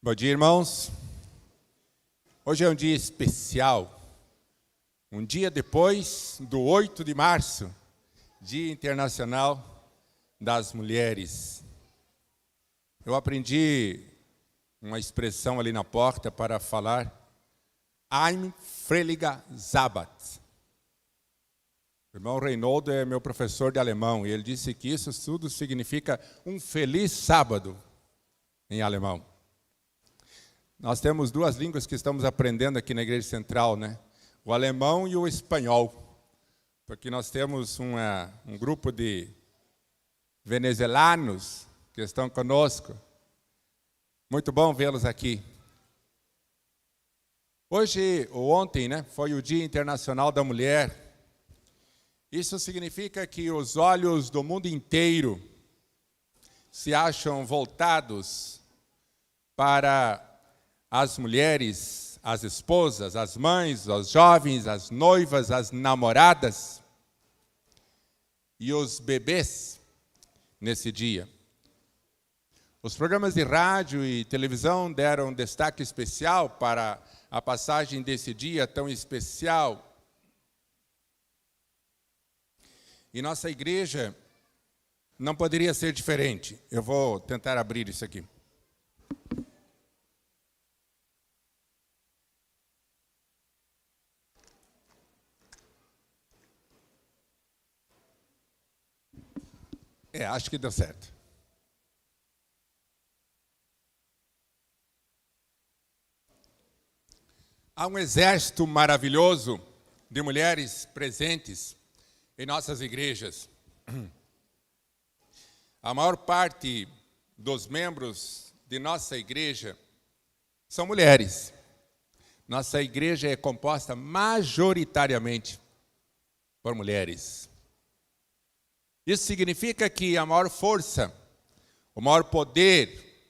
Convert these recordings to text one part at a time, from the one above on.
Bom dia, irmãos. Hoje é um dia especial, um dia depois do 8 de março, Dia Internacional das Mulheres. Eu aprendi uma expressão ali na porta para falar Ein Fröhlicher Sabbat. O irmão Reinaldo é meu professor de alemão e ele disse que isso tudo significa um feliz sábado em alemão. Nós temos duas línguas que estamos aprendendo aqui na Igreja Central, né? O alemão e o espanhol. Porque nós temos um grupo de venezuelanos que estão conosco. Muito bom vê-los aqui. Hoje, ou ontem, né, foi o Dia Internacional da Mulher. Isso significa que os olhos do mundo inteiro se acham voltados para as mulheres, as esposas, as mães, os jovens, as noivas, as namoradas e os bebês nesse dia. Os programas de rádio e televisão deram um destaque especial para a passagem desse dia tão especial. E nossa igreja não poderia ser diferente. Eu vou tentar abrir isso aqui. Acho que deu certo. Há um exército maravilhoso de mulheres presentes em nossas igrejas. A maior parte dos membros de nossa igreja são mulheres. Nossa igreja é composta majoritariamente por mulheres. Isso significa que a maior força, o maior poder,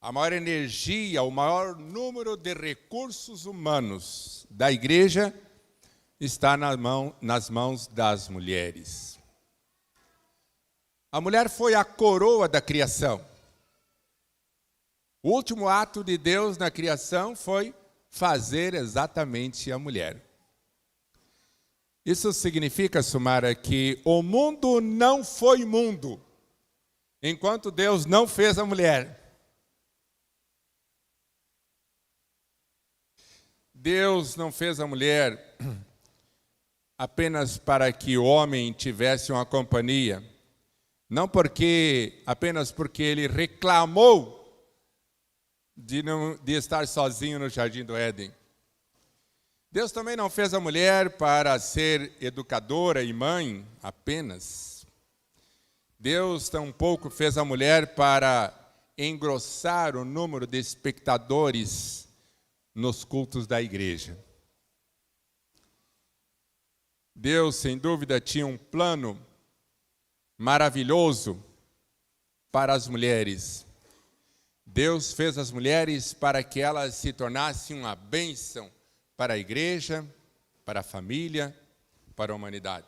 a maior energia, o maior número de recursos humanos da igreja está nas mãos das mulheres. A mulher foi a coroa da criação. O último ato de Deus na criação foi fazer exatamente a mulher. Isso significa, Sumara, que o mundo não foi mundo enquanto Deus não fez a mulher. Deus não fez a mulher apenas para que o homem tivesse uma companhia, não apenas porque ele reclamou de estar sozinho no jardim do Éden. Deus também não fez a mulher para ser educadora e mãe apenas. Deus tampouco fez a mulher para engrossar o número de espectadores nos cultos da igreja. Deus, sem dúvida, tinha um plano maravilhoso para as mulheres. Deus fez as mulheres para que elas se tornassem uma bênção para a igreja, para a família, para a humanidade.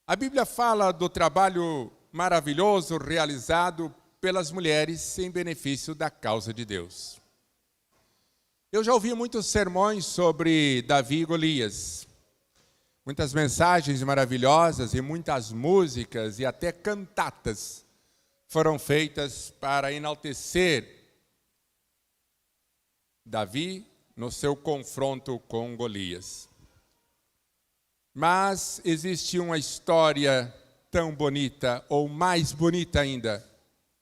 A Bíblia fala do trabalho maravilhoso realizado pelas mulheres em benefício da causa de Deus. Eu já ouvi muitos sermões sobre Davi e Golias, muitas mensagens maravilhosas e muitas músicas e até cantatas foram feitas para enaltecer Davi no seu confronto com Golias. Mas existe uma história tão bonita, ou mais bonita ainda,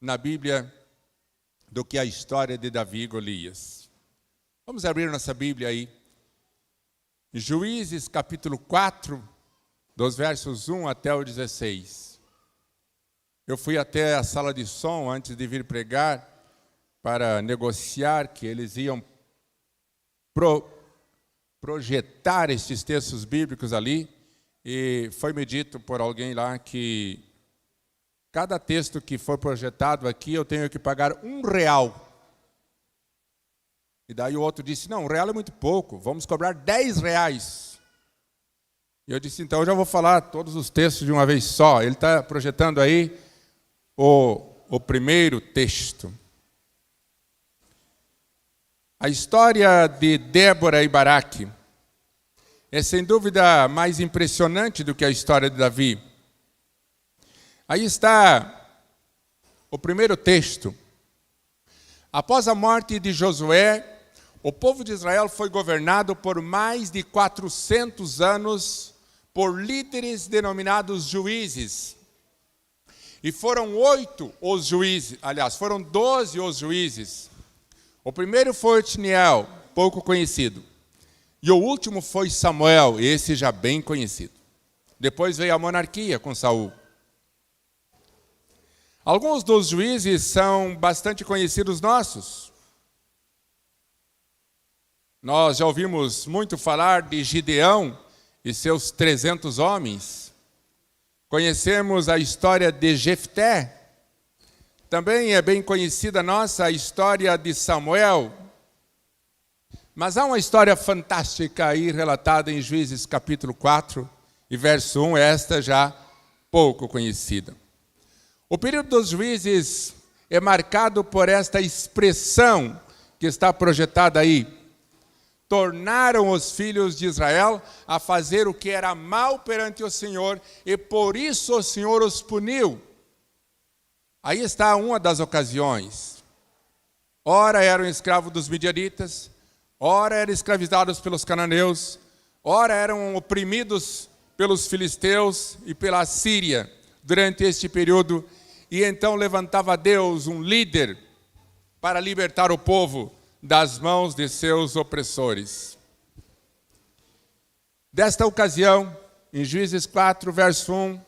na Bíblia, do que a história de Davi e Golias. Vamos abrir nossa Bíblia aí. Juízes, capítulo 4, dos versos 1 até o 16. Eu fui até a sala de som antes de vir pregar para negociar que eles iam projetar estes textos bíblicos ali, e foi-me dito por alguém lá que cada texto que for projetado aqui eu tenho que pagar R$1. E daí o outro disse, não, R$1 é muito pouco, vamos cobrar R$10. E eu disse, então eu já vou falar todos os textos de uma vez só. Ele está projetando aí o primeiro texto. A história de Débora e Baraque é sem dúvida mais impressionante do que a história de Davi. Aí está o primeiro texto. Após a morte de Josué, o povo de Israel foi governado por mais de 400 anos por líderes denominados juízes. E foram 8 os juízes, aliás, foram 12 os juízes. O primeiro foi Otniel, pouco conhecido. E o último foi Samuel, esse já bem conhecido. Depois veio a monarquia com Saul. Alguns dos juízes são bastante conhecidos nossos. Nós já ouvimos muito falar de Gideão e seus 300 homens. Conhecemos a história de Jefté. Também é bem conhecida nossa a história de Samuel. Mas há uma história fantástica aí relatada em Juízes capítulo 4 e verso 1, esta já pouco conhecida. O período dos juízes é marcado por esta expressão que está projetada aí. Tornaram os filhos de Israel a fazer o que era mal perante o Senhor, e por isso o Senhor os puniu. Aí está uma das ocasiões. Ora eram escravos dos midianitas, ora eram escravizados pelos cananeus, ora eram oprimidos pelos filisteus e pela Síria durante este período. E então levantava Deus um líder para libertar o povo das mãos de seus opressores. Desta ocasião, em Juízes 4, verso 1,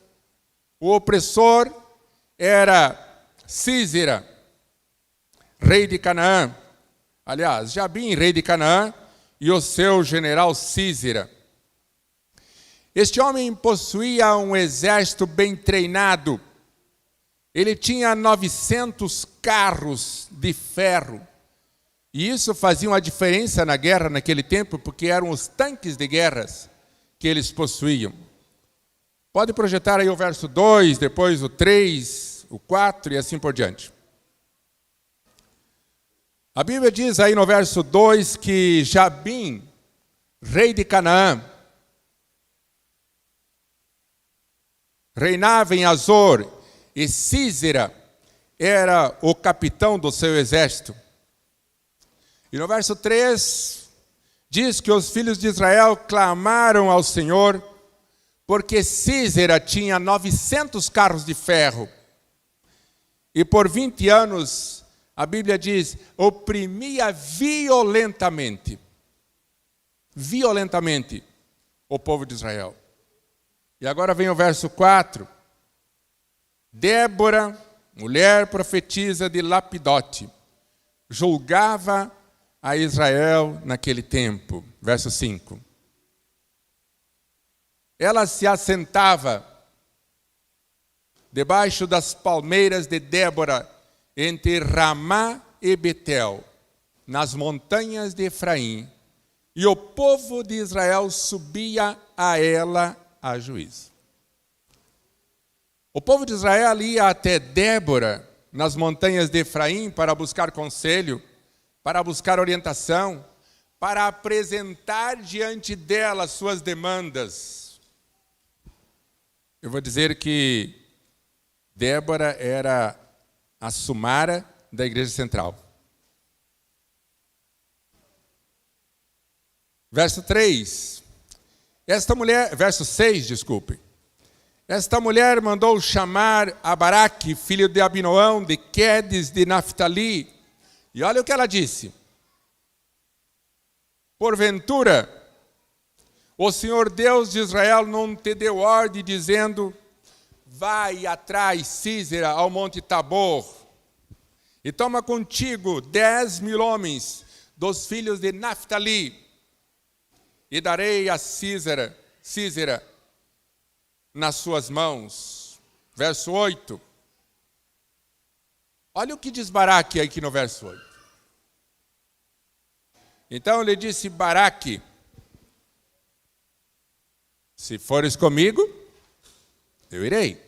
o opressor era Sísera, rei de Canaã. Aliás, Jabim, rei de Canaã, e o seu general Sísera. Este homem possuía um exército bem treinado. Ele tinha 900 carros de ferro. E isso fazia uma diferença na guerra naquele tempo, porque eram os tanques de guerras que eles possuíam. Pode projetar aí o verso 2, depois o 3, o 4 e assim por diante. A Bíblia diz aí no verso 2 que Jabim, rei de Canaã, reinava em Azor, e Sísera era o capitão do seu exército. E no verso 3, diz que os filhos de Israel clamaram ao Senhor, porque Sísera tinha 900 carros de ferro. E por 20 anos, a Bíblia diz, oprimia violentamente o povo de Israel. E agora vem o verso 4. Débora, mulher profetisa de Lapidote, julgava a Israel naquele tempo. Verso 5. Ela se assentava debaixo das palmeiras de Débora, entre Ramá e Betel, nas montanhas de Efraim, e o povo de Israel subia a ela a juízo. O povo de Israel ia até Débora, nas montanhas de Efraim, para buscar conselho, para buscar orientação, para apresentar diante dela suas demandas. Eu vou dizer que Débora era a Sumara da Igreja Central. Verso 3. Verso 6, desculpe. Esta mulher mandou chamar a Baraque, filho de Abinoão, de Quedes, de Naftali. E olha o que ela disse. Porventura, o Senhor Deus de Israel não te deu ordem, dizendo, vai atrás, Sísera, ao monte Tabor, e toma contigo 10.000 homens dos filhos de Naftali, e darei a Sísera nas suas mãos. Verso 8. Olha o que diz Baraque aqui no verso 8. Então ele disse, Baraque, se fores comigo, eu irei.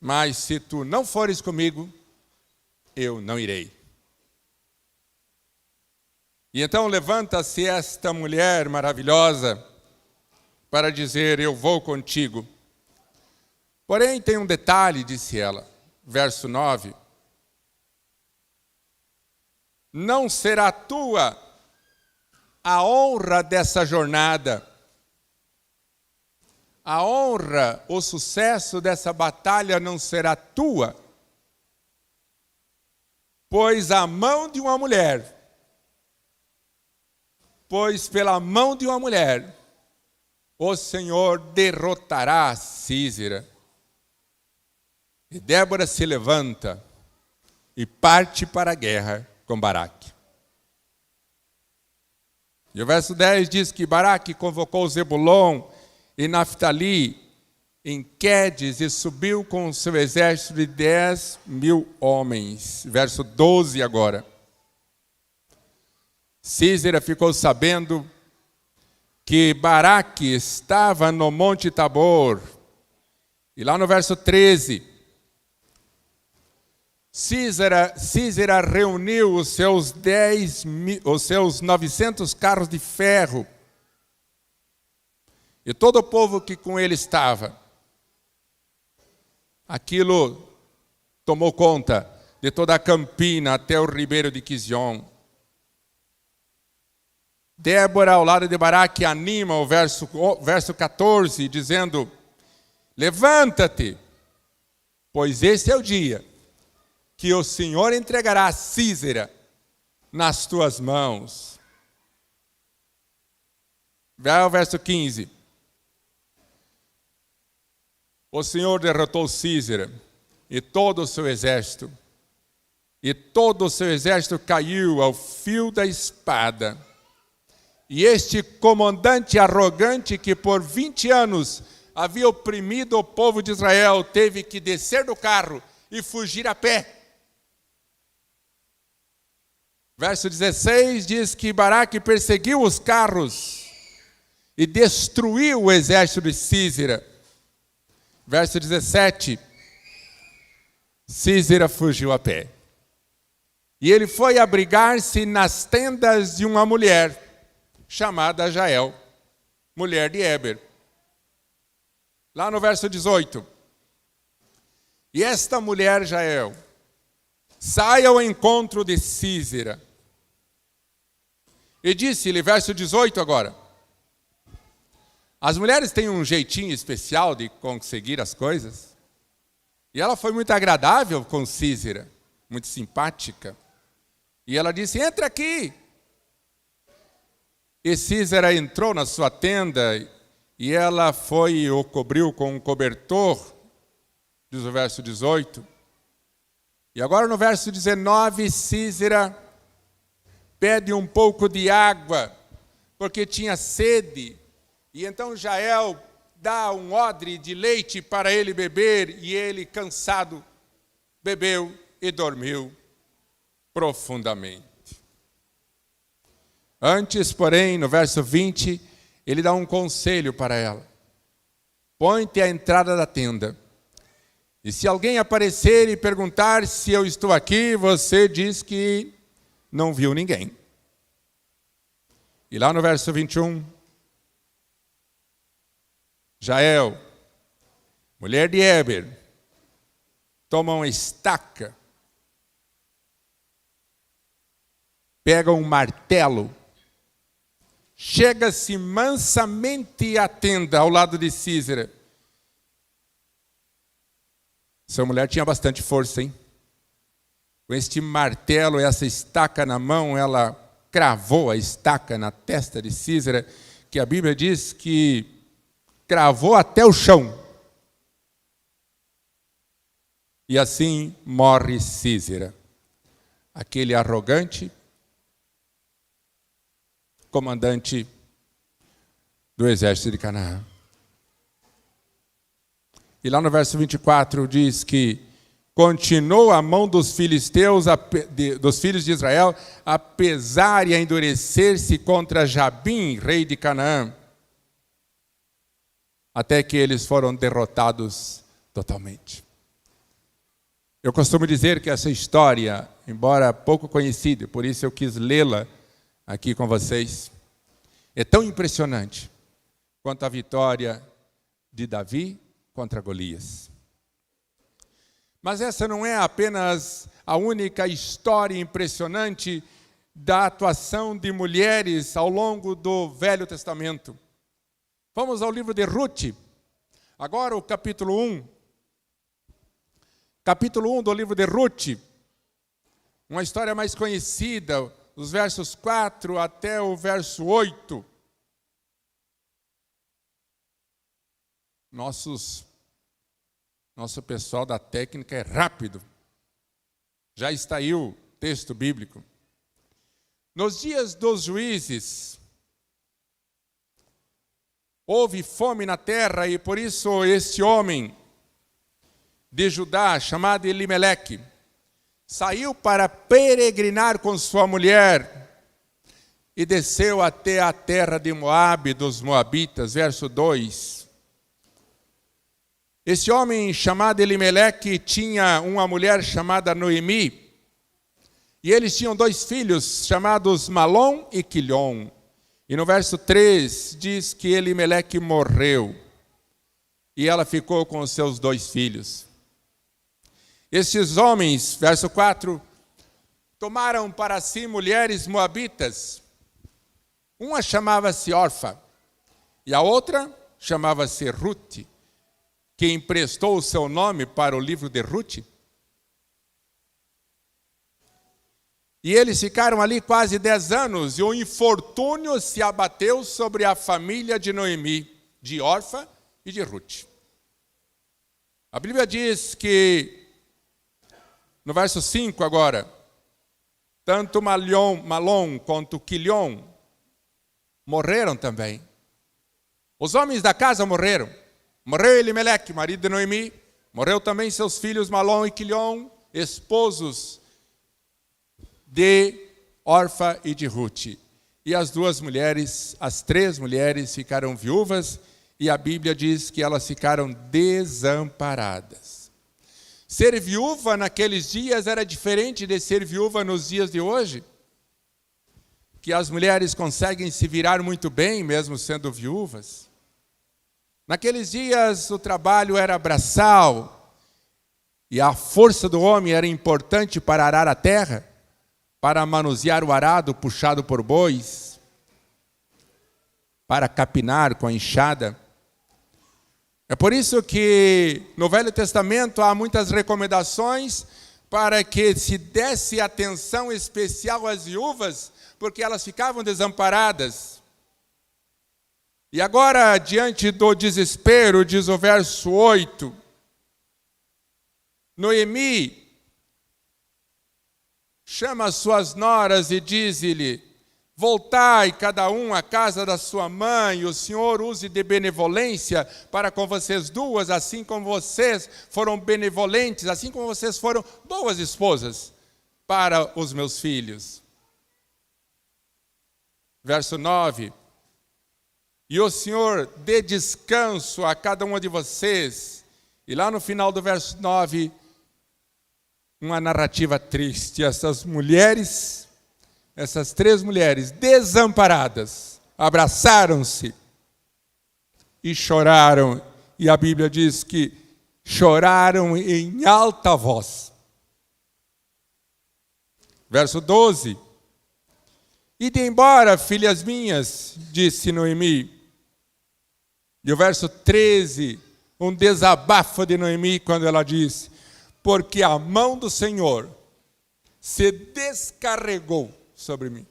Mas se tu não fores comigo, eu não irei. E então levanta-se esta mulher maravilhosa para dizer: eu vou contigo. Porém, tem um detalhe, disse ela, verso 9. Não será tua a honra dessa jornada, a honra, o sucesso dessa batalha não será tua, pois pela mão de uma mulher, o Senhor derrotará Sísera. E Débora se levanta e parte para a guerra com Baraque. E o verso 10 diz que Baraque convocou Zebulon e Naftali em Quedes e subiu com o seu exército de 10.000 homens. Verso 12 agora. Sísera ficou sabendo que Baraque estava no Monte Tabor. E lá no verso 13, Sísera reuniu os seus 900 carros de ferro e todo o povo que com ele estava. Aquilo tomou conta de toda a campina até o ribeiro de Quizion. Débora, ao lado de Baraque, anima o verso 14, dizendo: levanta-te, pois esse é o dia que o Senhor entregará Sísera nas tuas mãos. Vai ao verso 15. O Senhor derrotou Sísera e todo o seu exército. E todo o seu exército caiu ao fio da espada. E este comandante arrogante que por 20 anos havia oprimido o povo de Israel teve que descer do carro e fugir a pé. Verso 16 diz que Baraque perseguiu os carros e destruiu o exército de Sísera. Verso 17, Sísera fugiu a pé. E ele foi abrigar-se nas tendas de uma mulher chamada Jael, mulher de Heber. Lá no verso 18. E esta mulher Jael sai ao encontro de Sísera. E disse-lhe, verso 18 agora. As mulheres têm um jeitinho especial de conseguir as coisas. E ela foi muito agradável com Sísera, muito simpática. E ela disse: entra aqui. E Sísera entrou na sua tenda e ela foi e o cobriu com um cobertor, diz o verso 18. E agora no verso 19, Sísera pede um pouco de água, porque tinha sede. E então Jael dá um odre de leite para ele beber, e ele, cansado, bebeu e dormiu profundamente. Antes, porém, no verso 20, ele dá um conselho para ela. Põe-te à entrada da tenda. E se alguém aparecer e perguntar se eu estou aqui, você diz que não viu ninguém. E lá no verso 21, Jael, mulher de Heber, toma uma estaca, pega um martelo, chega-se mansamente à tenda ao lado de Sísera. Essa mulher tinha bastante força, hein? Com este martelo e essa estaca na mão, ela cravou a estaca na testa de Sísera, que a Bíblia diz que cravou até o chão. E assim morre Sísera, aquele arrogante comandante do exército de Canaã. E lá no verso 24 diz que continuou a mão dos filisteus, dos filhos de Israel, a pesar e a endurecer-se contra Jabim, rei de Canaã, até que eles foram derrotados totalmente. Eu costumo dizer que essa história, embora pouco conhecida, por isso eu quis lê-la aqui com vocês. É tão impressionante quanto a vitória de Davi contra Golias. Mas essa não é apenas a única história impressionante da atuação de mulheres ao longo do Velho Testamento. Vamos ao livro de Rute, agora o capítulo 1. Capítulo 1 do livro de Rute, uma história mais conhecida, os versos 4 até o verso 8. Nosso pessoal da técnica é rápido. Já está aí o texto bíblico. Nos dias dos juízes, houve fome na terra e por isso este homem de Judá, chamado Elimeleque, saiu para peregrinar com sua mulher e desceu até a terra de Moabe, dos Moabitas, verso 2. Esse homem chamado Elimeleque tinha uma mulher chamada Noemi, e eles tinham 2 filhos chamados Malom e Quilion. E no verso 3 diz que Elimeleque morreu, e ela ficou com os seus 2 filhos. Estes homens, verso 4, tomaram para si mulheres moabitas. Uma chamava-se Orfa, e a outra chamava-se Rute, que emprestou o seu nome para o livro de Rute. E eles ficaram ali quase 10 anos, e o infortúnio se abateu sobre a família de Noemi, de Orfa e de Rute. A Bíblia diz que, no verso 5 agora, tanto Malom quanto Quilion morreram também. Os homens da casa morreram. Morreu Elimeleque, marido de Noemi. Morreu também seus filhos Malom e Quilion, esposos de Orfa e de Rute. E as 2 mulheres, as 3 mulheres ficaram viúvas, e a Bíblia diz que elas ficaram desamparadas. Ser viúva naqueles dias era diferente de ser viúva nos dias de hoje, que as mulheres conseguem se virar muito bem, mesmo sendo viúvas. Naqueles dias o trabalho era braçal, e a força do homem era importante para arar a terra, para manusear o arado puxado por bois, para capinar com a enxada. É por isso que no Velho Testamento há muitas recomendações para que se desse atenção especial às viúvas, porque elas ficavam desamparadas. E agora, diante do desespero, diz o verso 8, Noemi chama as suas noras e diz-lhe: voltai cada um à casa da sua mãe, o Senhor use de benevolência para com vocês 2, assim como vocês foram benevolentes, assim como vocês foram boas esposas para os meus filhos. Verso 9, e o Senhor dê descanso a cada uma de vocês. E lá no final do verso 9, uma narrativa triste. Essas mulheres, essas 3 mulheres desamparadas, abraçaram-se e choraram. E a Bíblia diz que choraram em alta voz. Verso 12. Ide embora, filhas minhas, disse Noemi. E o verso 13, um desabafo de Noemi quando ela diz: porque a mão do Senhor se descarregou sobre mim.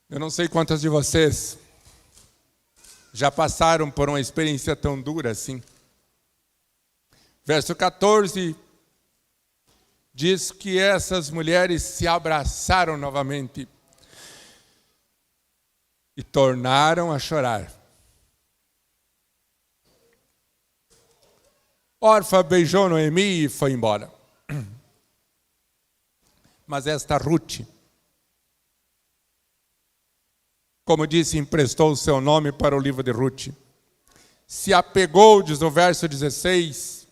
Eu não sei quantas de vocês já passaram por uma experiência tão dura assim. Verso 14 diz que essas mulheres se abraçaram novamente e tornaram a chorar. Orfa beijou Noemi e foi embora. Mas esta Rute, como disse, emprestou o seu nome para o livro de Rute. Se apegou, diz o verso 16.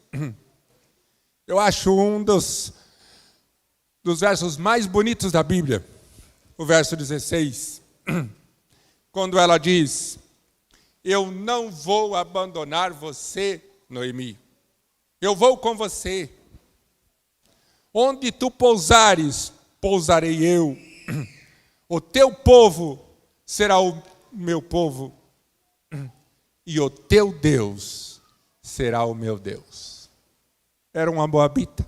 Eu acho um dos dos versos mais bonitos da Bíblia, o verso 16, quando ela diz: eu não vou abandonar você, Noemi. Eu vou com você. Onde tu pousares, pousarei eu. O teu povo será o meu povo. E o teu Deus será o meu Deus. Era uma moabita.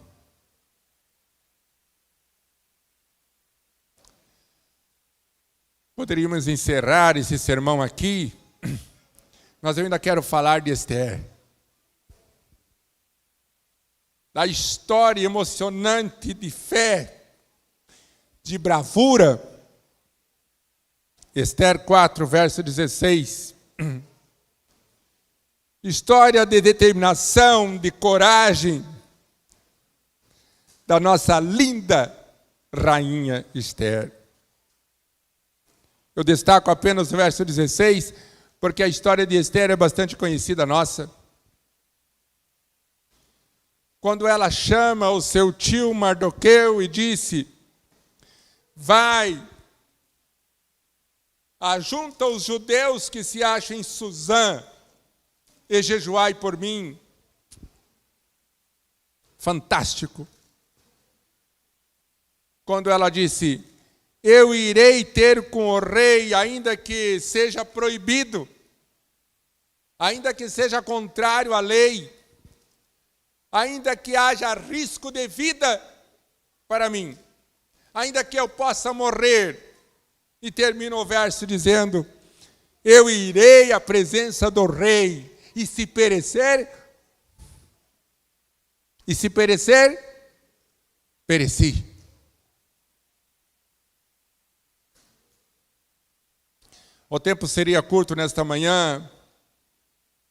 Poderíamos encerrar esse sermão aqui, mas eu ainda quero falar de Esther. Da história emocionante de fé, de bravura. Esther 4, verso 16. História de determinação, de coragem da nossa linda rainha Esther. Eu destaco apenas o verso 16, porque a história de Esther é bastante conhecida nossa. Quando ela chama o seu tio Mardoqueu e disse: vai, ajunta os judeus que se acham em Suzã e jejuai por mim. Fantástico. Quando ela disse: eu irei ter com o rei, ainda que seja proibido, ainda que seja contrário à lei, ainda que haja risco de vida para mim, ainda que eu possa morrer. E termina o verso dizendo: eu irei à presença do rei, e se perecer, pereci. O tempo seria curto nesta manhã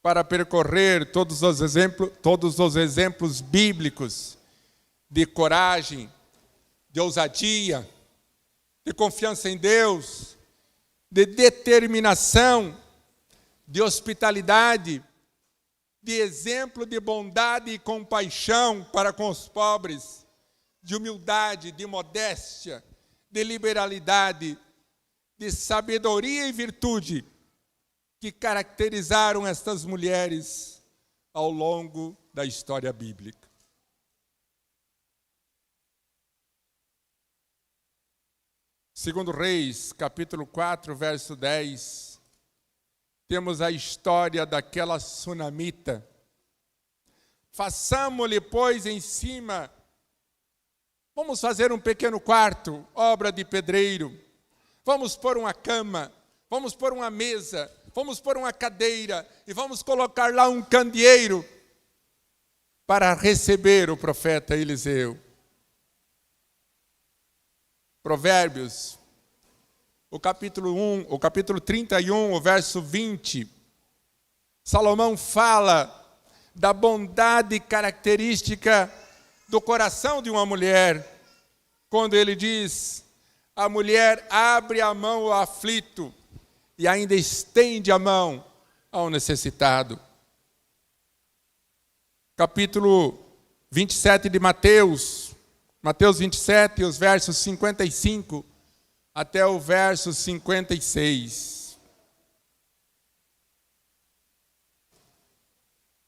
para percorrer todos os exemplos bíblicos de coragem, de ousadia, de confiança em Deus, de determinação, de hospitalidade, de exemplo de bondade e compaixão para com os pobres, de humildade, de modéstia, de liberalidade, de sabedoria e virtude que caracterizaram estas mulheres ao longo da história bíblica. Segundo Reis, capítulo 4, verso 10, temos a história daquela sunamita. Façamo-lhe, pois, em cima, vamos fazer um pequeno quarto, obra de pedreiro, vamos pôr uma cama, vamos pôr uma mesa, vamos pôr uma cadeira e vamos colocar lá um candeeiro para receber o profeta Eliseu. Provérbios, o capítulo 31, o verso 20. Salomão fala da bondade característica do coração de uma mulher, quando ele diz: a mulher abre a mão ao aflito e ainda estende a mão ao necessitado. Capítulo 27 de Mateus 27, os versos 55 até o verso 56.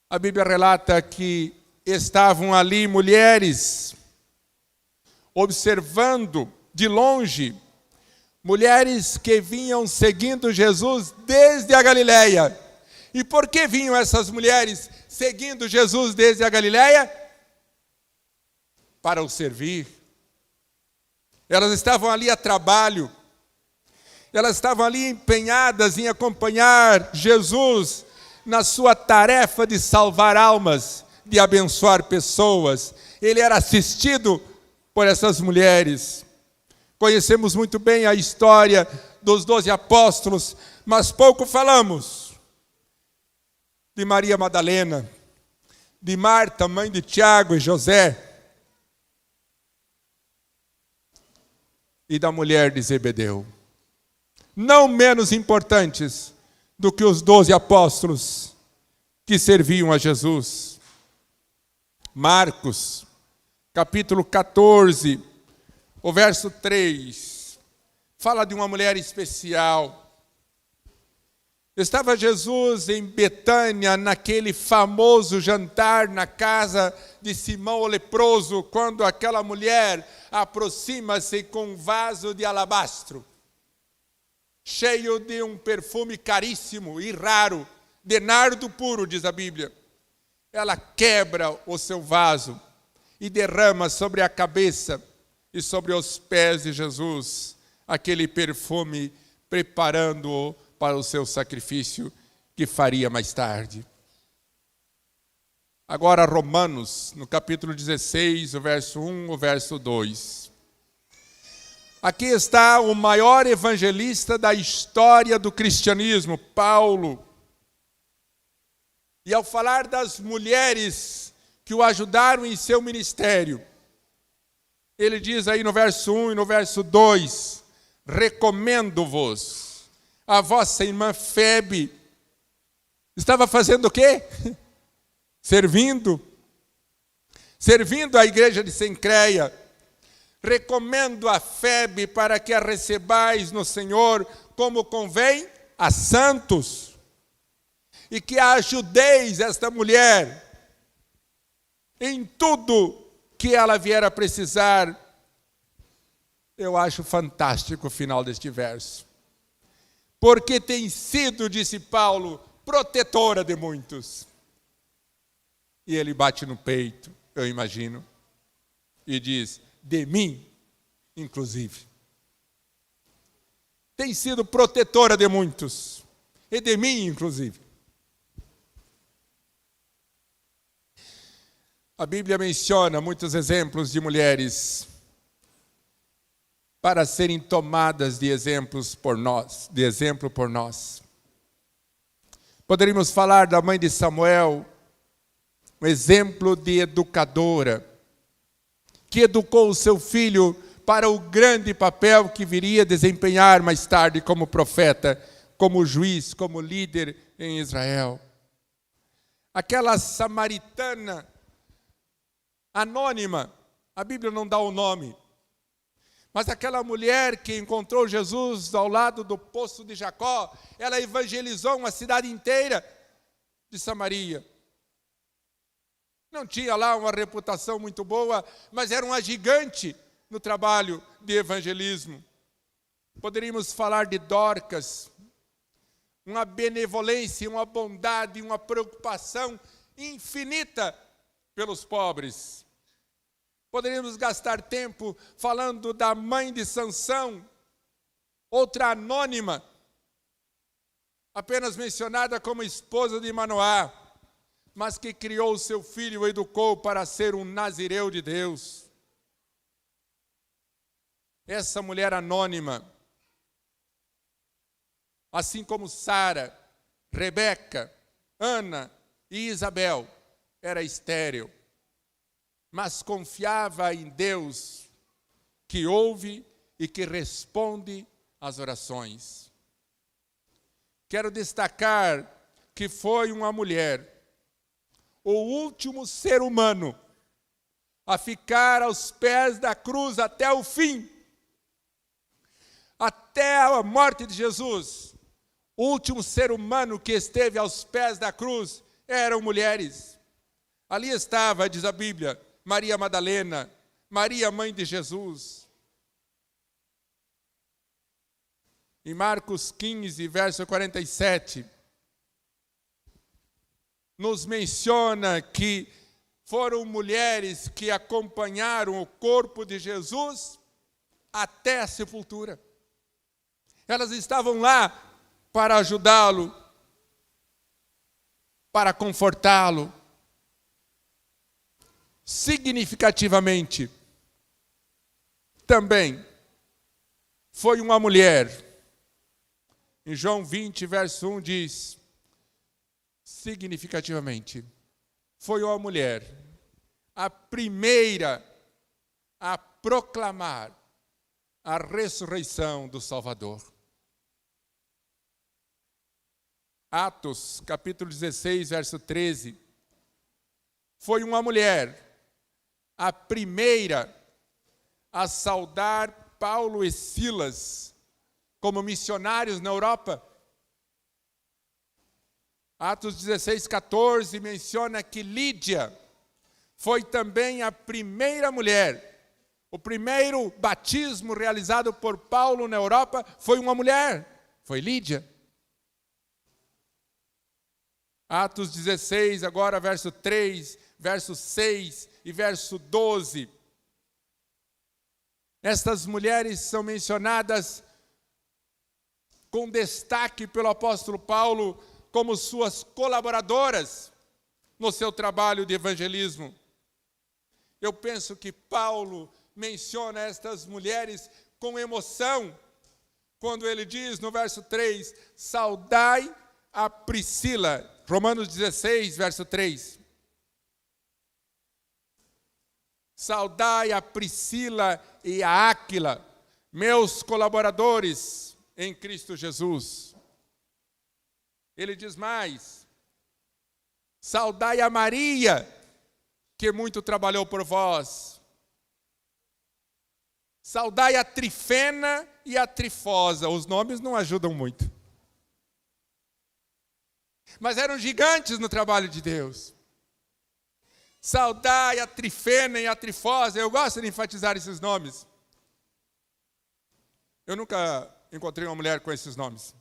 A Bíblia relata que estavam ali mulheres observando de longe, mulheres que vinham seguindo Jesus desde a Galileia. E por que vinham essas mulheres seguindo Jesus desde a Galileia? Para o servir. Elas estavam ali a trabalho. Elas estavam ali empenhadas em acompanhar Jesus na sua tarefa de salvar almas, de abençoar pessoas. Ele era assistido por essas mulheres. Conhecemos muito bem a história dos 12 apóstolos, mas pouco falamos de Maria Madalena, de Marta, mãe de Tiago e José, e da mulher de Zebedeu. Não menos importantes do que os 12 apóstolos que serviam a Jesus. Marcos, capítulo 14, o verso 3, fala de uma mulher especial. Estava Jesus em Betânia, naquele famoso jantar na casa de Simão o leproso, quando aquela mulher aproxima-se com um vaso de alabastro, cheio de um perfume caríssimo e raro, de nardo puro, diz a Bíblia. Ela quebra o seu vaso e derrama sobre a cabeça e sobre os pés de Jesus aquele perfume, preparando-o para o seu sacrifício que faria mais tarde. Agora Romanos, no capítulo 16, o verso 1, o verso 2. Aqui está o maior evangelista da história do cristianismo, Paulo. E ao falar das mulheres que o ajudaram em seu ministério, ele diz aí no verso 1 e no verso 2, recomendo-vos a vossa irmã Febe. Estava fazendo o quê? Servindo a igreja de Cencreia. Recomendo a Febe para que a recebais no Senhor como convém a santos, e que a ajudeis esta mulher em tudo que ela vier a precisar. Eu acho fantástico o final deste verso. Porque tem sido, disse Paulo, protetora de muitos. E ele bate no peito, eu imagino, e diz, de mim, inclusive. Tem sido protetora de muitos, e de mim, inclusive. A Bíblia menciona muitos exemplos de mulheres para serem tomadas de exemplo por nós. Poderíamos falar da mãe de Samuel, um exemplo de educadora, que educou o seu filho para o grande papel que viria desempenhar mais tarde como profeta, como juiz, como líder em Israel. Aquela samaritana anônima, a Bíblia não dá o nome, mas aquela mulher que encontrou Jesus ao lado do poço de Jacó, ela evangelizou uma cidade inteira de Samaria. Não tinha lá uma reputação muito boa, mas era uma gigante no trabalho de evangelismo. Poderíamos falar de Dorcas, uma benevolência, uma bondade, uma preocupação infinita pelos pobres. Poderíamos gastar tempo falando da mãe de Sansão, outra anônima, apenas mencionada como esposa de Manoá, mas que criou seu filho e o educou para ser um nazireu de Deus. Essa mulher anônima, assim como Sara, Rebeca, Ana e Isabel, era estéril, mas confiava em Deus, que ouve e que responde às orações. Quero destacar que foi uma mulher, o último ser humano a ficar aos pés da cruz até o fim, até a morte de Jesus. O último ser humano que esteve aos pés da cruz eram mulheres. Ali estava, diz a Bíblia, Maria Madalena, Maria, mãe de Jesus. Em Marcos 15, verso 47, nos menciona que foram mulheres que acompanharam o corpo de Jesus até a sepultura. Elas estavam lá para ajudá-lo, para confortá-lo. Significativamente, também foi uma mulher. Em João 20, verso 1 diz, significativamente, foi uma mulher, a primeira a proclamar a ressurreição do Salvador. Atos, capítulo 16, verso 13, foi uma mulher, a primeira a saudar Paulo e Silas como missionários na Europa. Atos 16:14 menciona que Lídia foi também a primeira mulher. O primeiro batismo realizado por Paulo na Europa foi uma mulher, foi Lídia. Atos 16, agora verso 3, verso 6 e verso 12. Estas mulheres são mencionadas com destaque pelo apóstolo Paulo como suas colaboradoras no seu trabalho de evangelismo. Eu penso que Paulo menciona estas mulheres com emoção, quando ele diz no verso 3, saudai a Priscila. Romanos 16, verso 3. Saudai a Priscila e a Áquila, meus colaboradores em Cristo Jesus. Ele diz mais, saudai a Maria, que muito trabalhou por vós. Saudai a Trifena e a Trifosa. Os nomes não ajudam muito. Mas eram gigantes no trabalho de Deus. Saudai a Trifena e a Trifosa. Eu gosto de enfatizar esses nomes. Eu nunca encontrei uma mulher com esses nomes.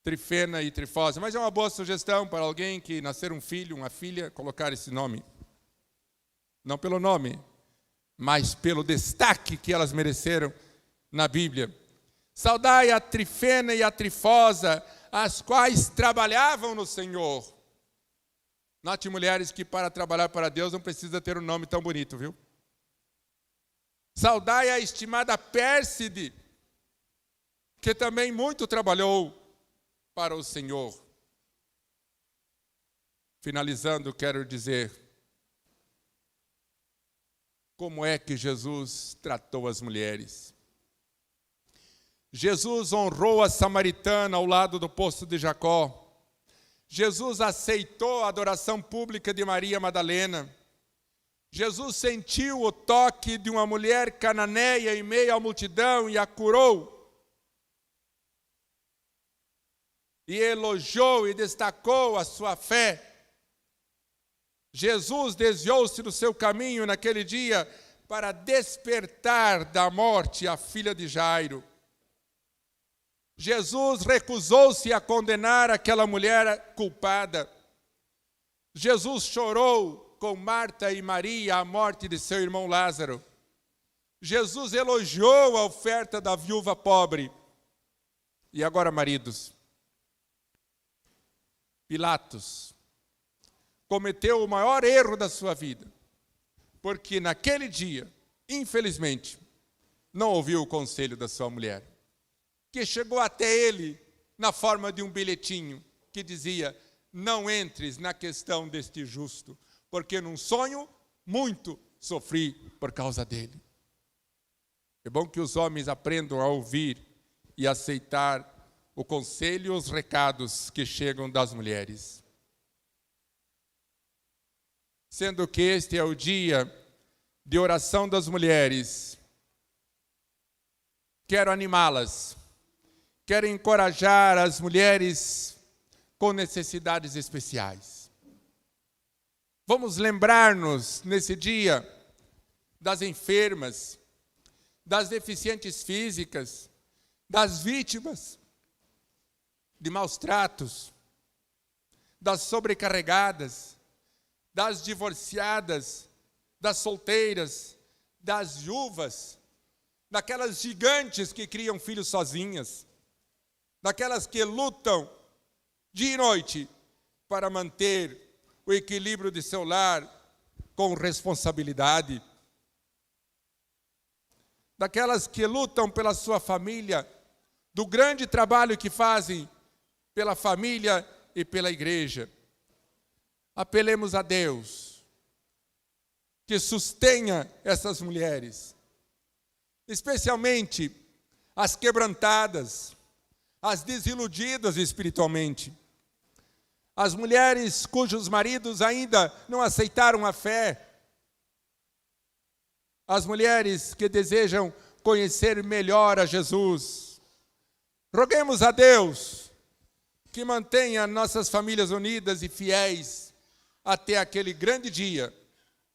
Trifena e Trifosa. Mas é uma boa sugestão para alguém que nascer um filho, uma filha, colocar esse nome. Não pelo nome, mas pelo destaque que elas mereceram na Bíblia. Saudai a Trifena e a Trifosa, as quais trabalhavam no Senhor. Note, mulheres, que para trabalhar para Deus não precisa ter um nome tão bonito, viu? Saudai a estimada Pérside, que também muito trabalhou para o Senhor. Finalizando, quero dizer como é que Jesus tratou as mulheres. Jesus honrou a samaritana ao lado do poço de Jacó. Jesus aceitou a adoração pública de Maria Madalena. Jesus sentiu o toque de uma mulher cananeia em meio à multidão e a curou. E elogiou e destacou a sua fé. Jesus desviou-se do seu caminho naquele dia para despertar da morte a filha de Jairo. Jesus recusou-se a condenar aquela mulher culpada. Jesus chorou com Marta e Maria a morte de seu irmão Lázaro. Jesus elogiou a oferta da viúva pobre. E agora, maridos, Pilatos cometeu o maior erro da sua vida, porque naquele dia, infelizmente, não ouviu o conselho da sua mulher, que chegou até ele na forma de um bilhetinho que dizia: não entres na questão deste justo, porque num sonho muito sofri por causa dele. É bom que os homens aprendam a ouvir e aceitar o conselho e os recados que chegam das mulheres. Sendo que este é o dia de oração das mulheres, quero animá-las, quero encorajar as mulheres com necessidades especiais. Vamos lembrar-nos nesse dia das enfermas, das deficientes físicas, das vítimas de maus tratos, das sobrecarregadas, das divorciadas, das solteiras, das viúvas, daquelas gigantes que criam filhos sozinhas, daquelas que lutam dia e noite para manter o equilíbrio de seu lar com responsabilidade, daquelas que lutam pela sua família, do grande trabalho que fazem pela família e pela igreja. Apelemos a Deus que sustenha essas mulheres, especialmente as quebrantadas, as desiludidas espiritualmente, as mulheres cujos maridos ainda não aceitaram a fé, as mulheres que desejam conhecer melhor a Jesus. Roguemos a Deus que mantenha nossas famílias unidas e fiéis até aquele grande dia,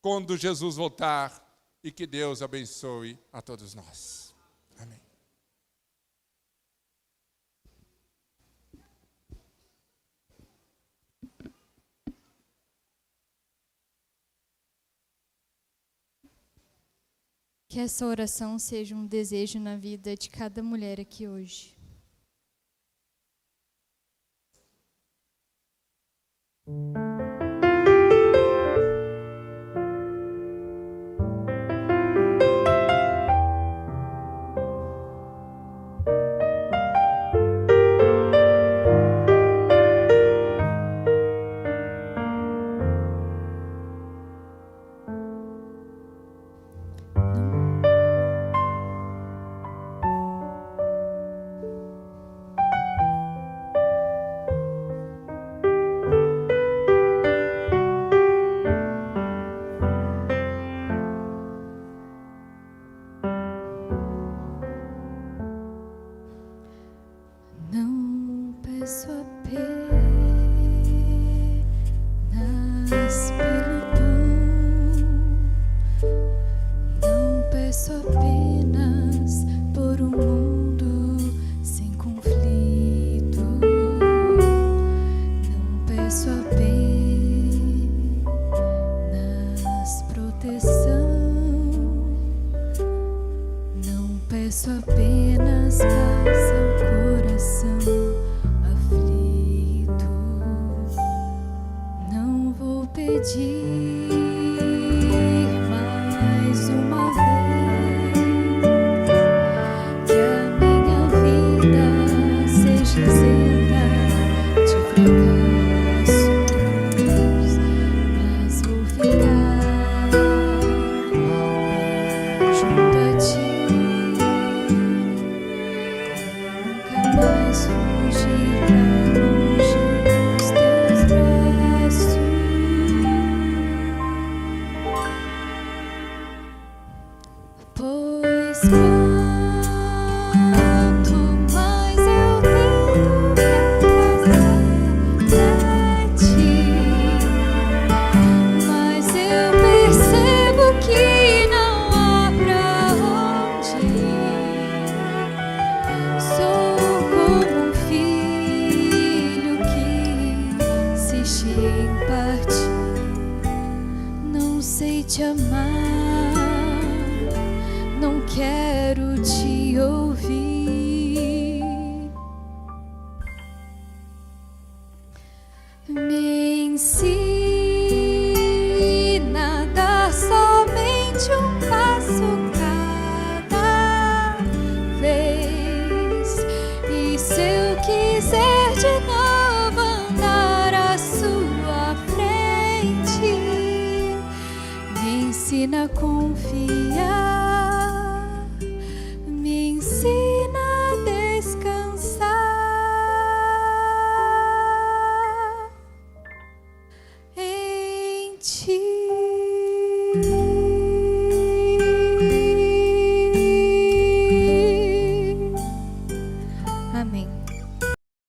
quando Jesus voltar, e que Deus abençoe a todos nós. Amém. Que essa oração seja um desejo na vida de cada mulher aqui hoje. Não peço apenas pelo pão, não peço apenas por um mundo sem conflito, não peço apenas proteção, não peço apenas paz ao coração aflito. Não vou pedir mais uma vez que a minha vida seja isenta de fracassos, mas vou ficar bem junto a ti. Nunca mais fugir pra longe dos teus braços, pois quanto mais eu tento me afastar de ti, mas eu percebo que não há pra onde ir. Sou como um filho que insiste em partir. Não sei te amar, não quero te ouvir. Me ensina a dar somente um passo cada vez. E se eu quiser de novo andar à sua frente, me ensina a confiar